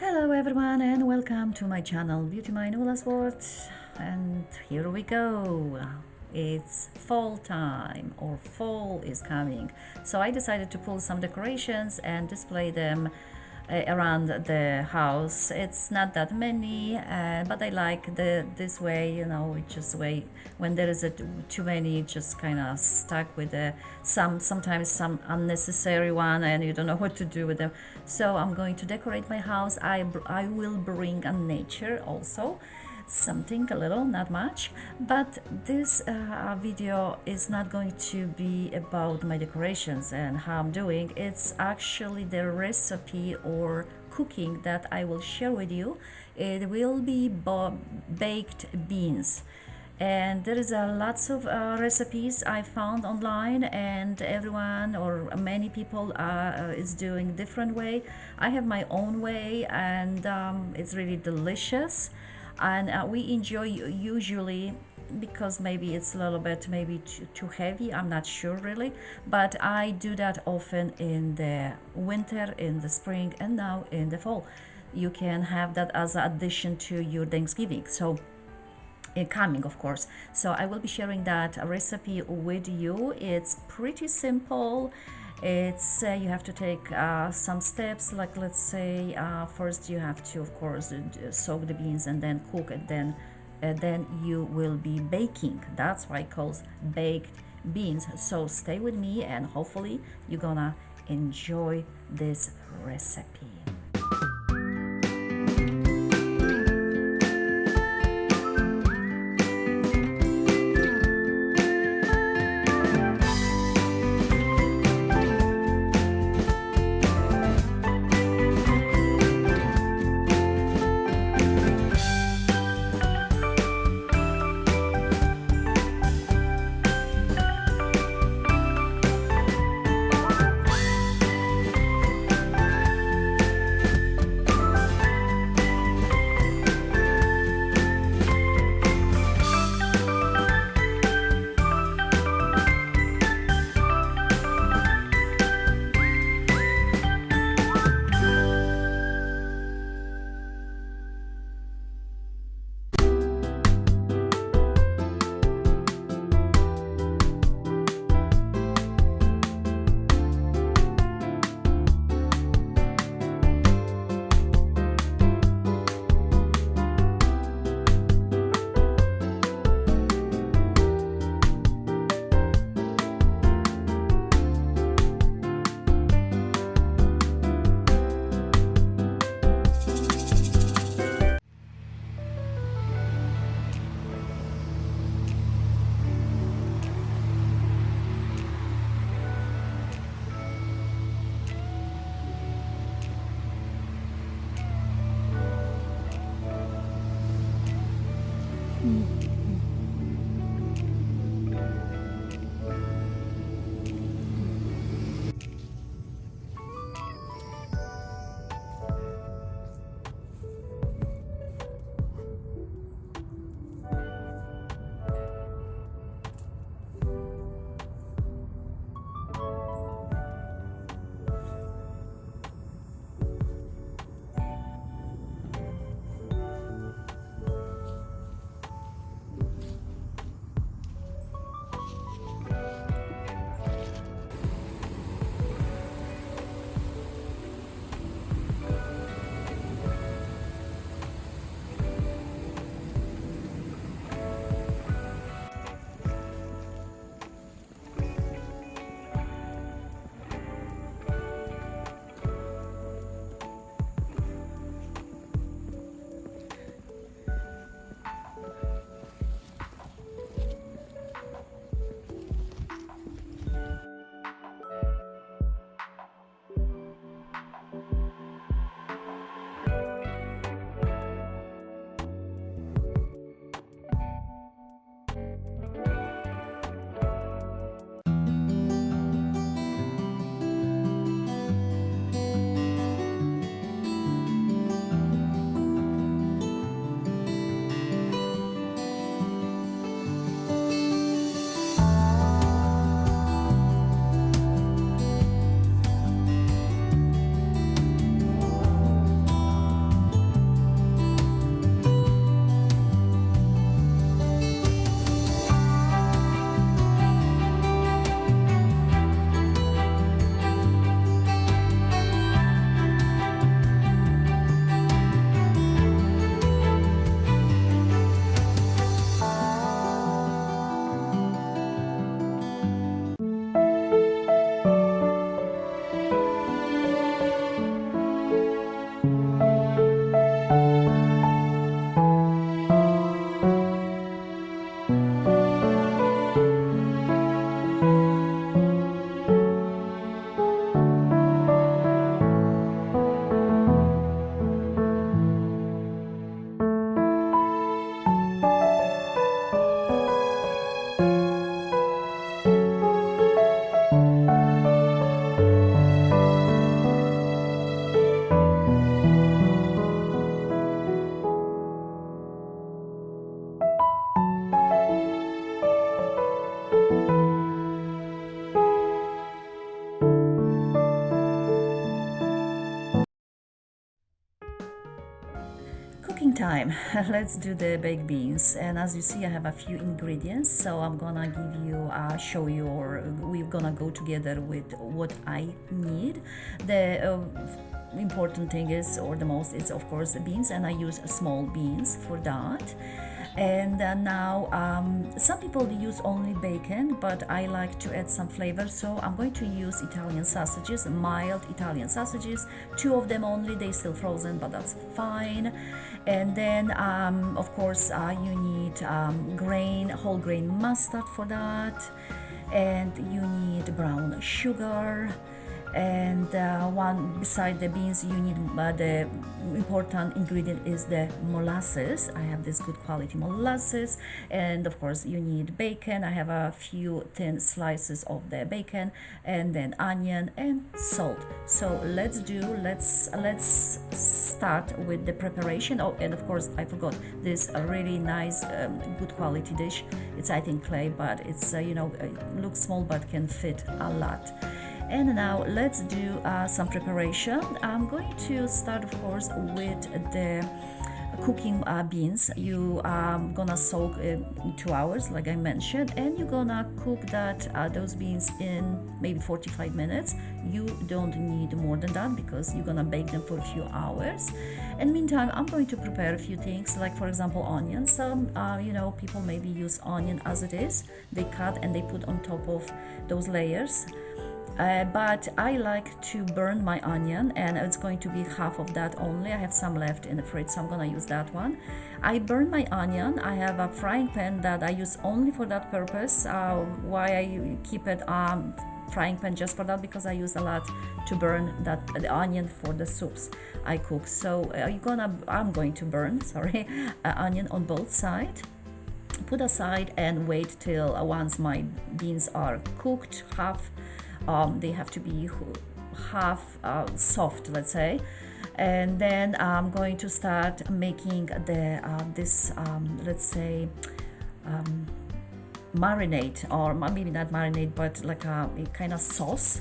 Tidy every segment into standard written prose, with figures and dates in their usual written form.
Hello everyone and welcome to my channel Beauty My Newlast World, and here we go. It's fall time, or fall is coming, so I decided to pull some decorations and display them around the house. It's not that many, but I like this way, it's just way when there is too many, just kind of stuck with sometimes some unnecessary one and you don't know what to do with them. So I'm going to decorate my house. I will bring a nature also, something a little, not much, but this video is not going to be about my decorations and how I'm doing. It's actually the recipe or cooking that I will share with you. It will be baked beans, and there is lots of recipes I found online, and everyone or many people is doing different way. I have my own way, and it's really delicious, and we enjoy usually, because maybe it's a little bit maybe too heavy, I'm not sure really, but I do that often in the winter, in the spring, and now in the fall. You can have that as an addition to your Thanksgiving, so coming of course. So I will be sharing that recipe with you. It's pretty simple. It's you have to take some steps, like let's say first you have to of course soak the beans and then cook it, then you will be baking. That's why it calls baked beans. So stay with me and hopefully you're gonna enjoy this recipe. meantime, let's do the baked beans. And as you see, I have a few ingredients, so I'm gonna give you, show you, or we're gonna go together with what I need. The important thing is, or the most, is of course the beans, and I use small beans for that. And now some people use only bacon, but I like to add some flavor, so I'm going to use Italian sausages, mild Italian sausages, 2 of them only. They still frozen, but that's fine. And then of course you need whole grain mustard for that, and you need brown sugar. And one beside the beans, you need the important ingredient is the molasses. I have this good quality molasses, and of course you need bacon. I have a few thin slices of the bacon, and then onion and salt. So let's start with the preparation. Oh, and of course I forgot this really nice good quality dish. It's, I think, clay, but it's it looks small but can fit a lot. And now let's do some preparation. I'm going to start, of course, with the cooking beans. You gonna soak 2 hours, like I mentioned, and you're gonna cook those beans in maybe 45 minutes. You don't need more than that because you're gonna bake them for a few hours. And meantime, I'm going to prepare a few things, like for example onions. Some people maybe use onion as it is. They cut and they put on top of those layers. But I like to burn my onion, and it's going to be half of that only. I have some left in the fridge, so I'm gonna use that one. I burn my onion. I have a frying pan that I use only for that purpose. Why I keep it frying pan just for that, because I use a lot to burn the onion for the soups I cook. So I'm going to burn onion on both sides. Put aside and wait till once my beans are cooked half. They have to be half soft, let's say, and then I'm going to start making marinade, or maybe not marinade, but like a kind of sauce.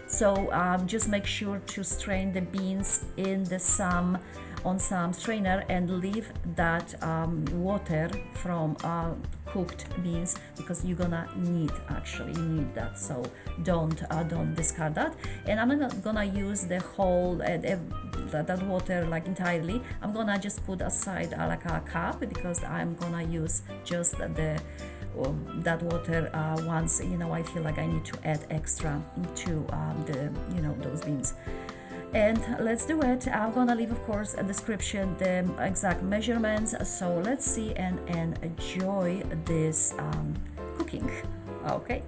So just make sure to strain the beans on some strainer and leave that water from cooked beans, because you're gonna need that, so don't discard that. And I'm not gonna use the whole that water like entirely. I'm gonna just put aside like a cup, because I'm gonna use just that water once I feel like I need to add extra to those beans. And let's do it. I'm gonna leave, of course, a description, the exact measurements. So let's see and enjoy this cooking. Okay.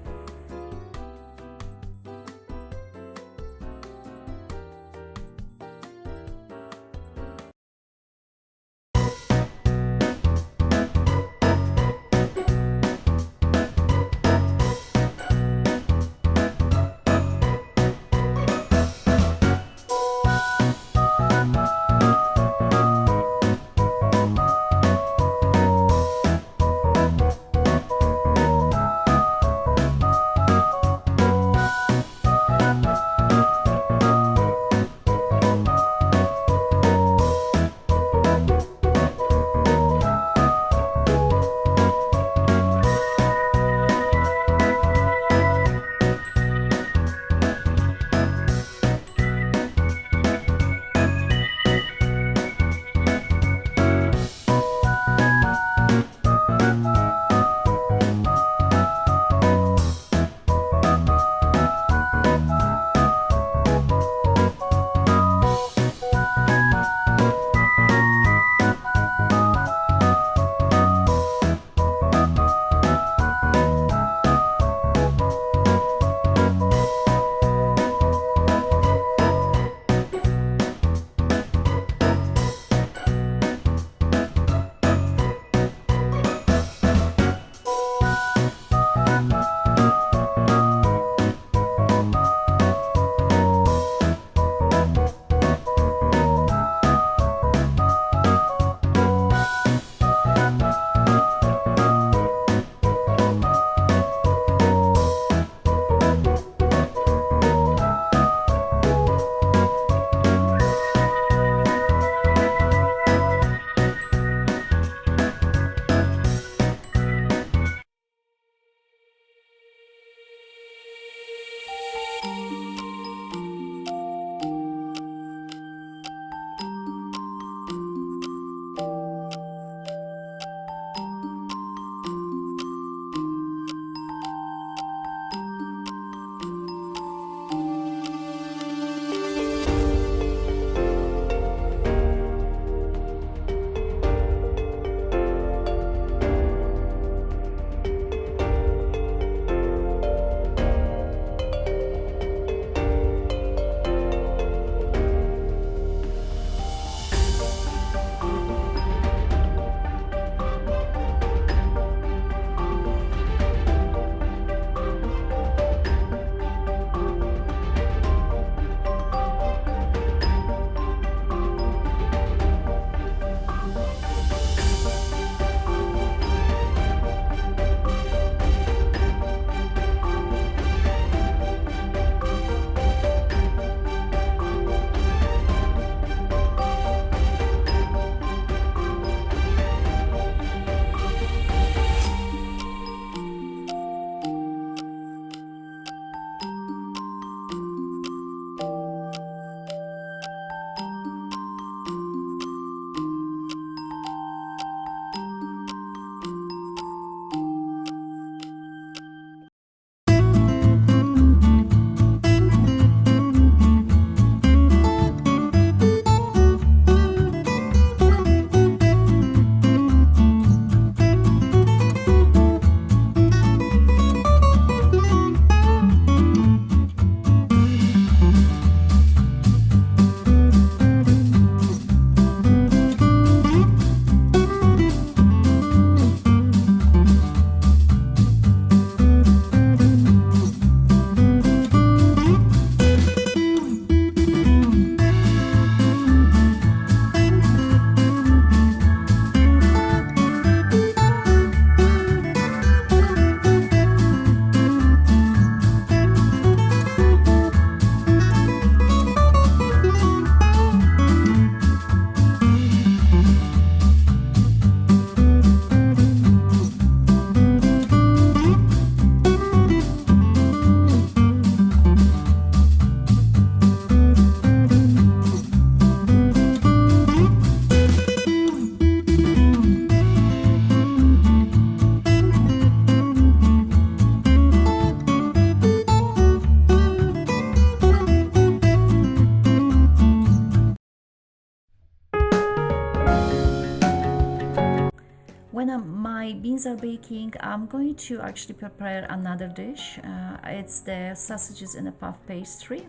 When my beans are baking, I'm going to actually prepare another dish. It's the sausages in a puff pastry.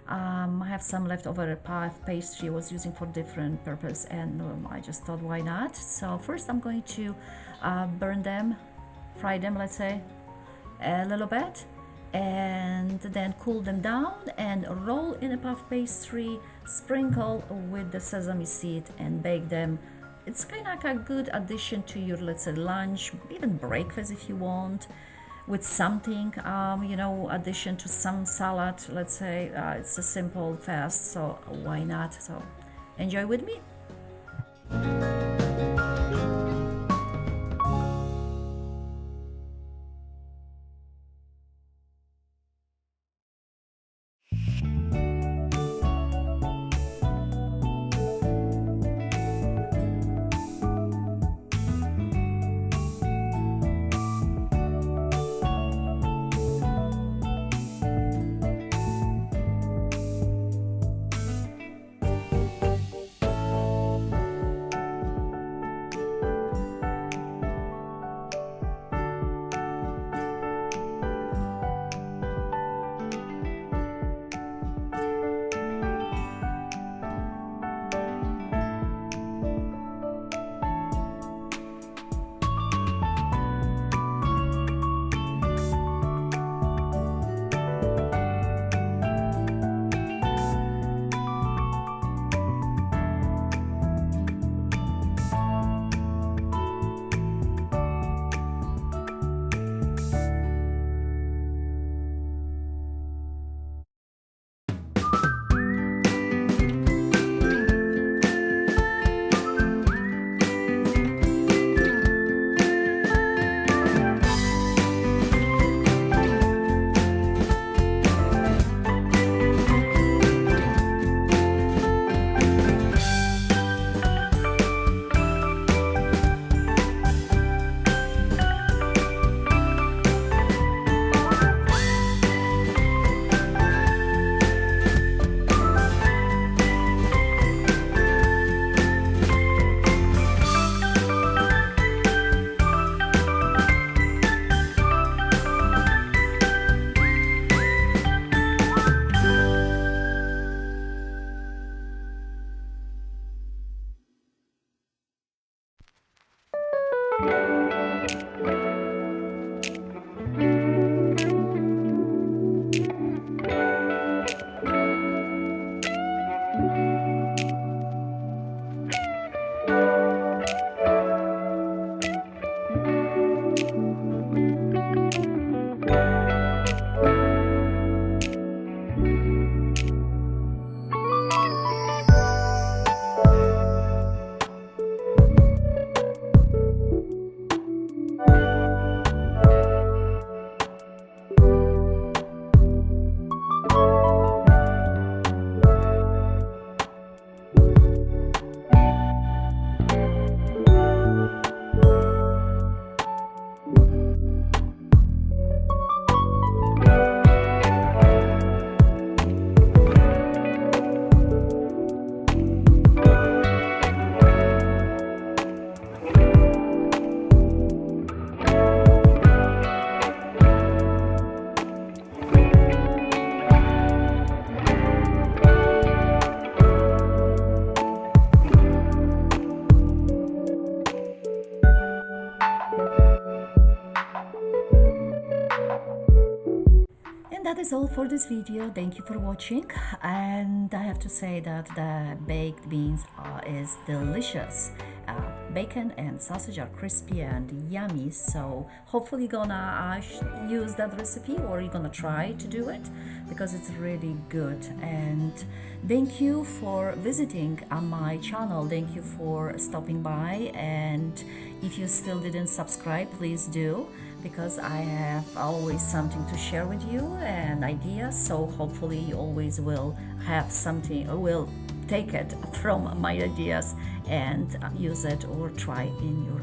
I have some leftover puff pastry I was using for different purpose, and I just thought, why not? So first I'm going to burn them, fry them, let's say, a little bit, and then cool them down and roll in a puff pastry, sprinkle with the sesame seed, and bake them. It's kind of like a good addition to your, let's say, lunch, even breakfast if you want, with something, addition to some salad, let's say. It's a simple fast, so why not? So enjoy with me. That is all for this video. Thank you for watching, and I have to say that the baked beans is delicious. Bacon and sausage are crispy and yummy, so hopefully you're gonna use that recipe, or you're gonna try to do it, because it's really good. And thank you for visiting my channel. Thank you for stopping by, and if you still didn't subscribe, please do, because I have always something to share with you and ideas. So hopefully you always will have something, or will take it from my ideas and use it or try in your